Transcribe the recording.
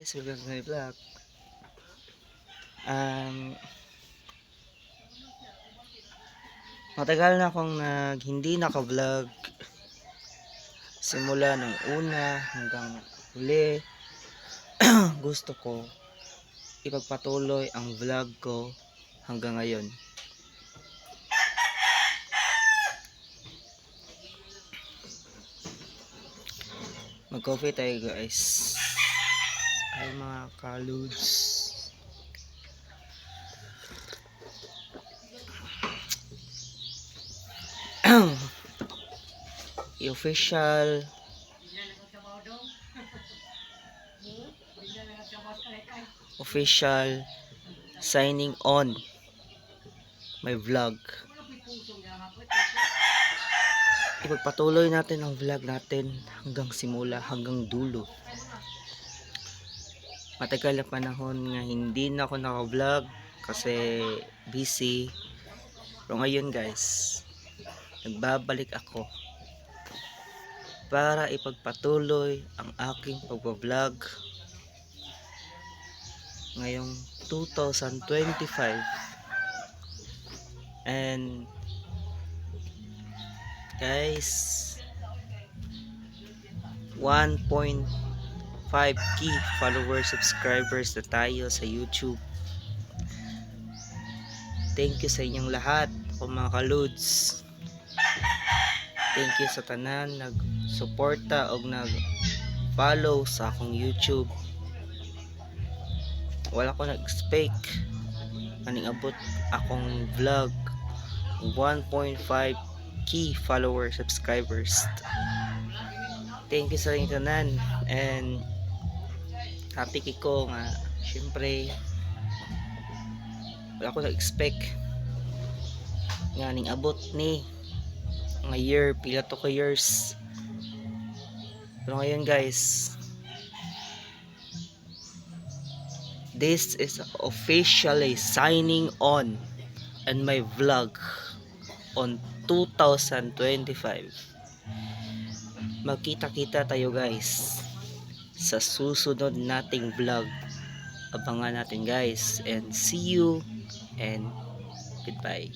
Welcome to my vlog. Um, Matagal na akong hindi naka-vlog simula ng una hanggang huli. Gusto ko ipagpatuloy ang vlog ko hanggang ngayon. Mag-coffee tayo guys. Ay mga kaludes. Official signing on my vlog. Ipagpatuloy natin ang vlog natin hanggang simula, hanggang dulo. Matagal na panahon nga hindi na ako naka-vlog kasi busy. Pero ngayon guys, nagbabalik ako para ipagpatuloy ang aking pagbablog ngayong 2025. And guys, 1.5k followers, subscribers na tayo sa YouTube. Thank you sa inyong lahat, mga kaludes. Thank you sa tanan nag-suporta o nag-follow sa akong YouTube. Wala ko nag-expect aning abot akong vlog 1.5k followers, subscribers. Thank you sa inyong tanan, and happy ko nga syempre wala ko nag-expect nga ning abot ni nga year, pila to ka years. Pero ngayon guys, this is officially signing on my vlog on 2025. Magkita-kita tayo guys sa susunod nating vlog. Abangan natin guys, and see you and goodbye.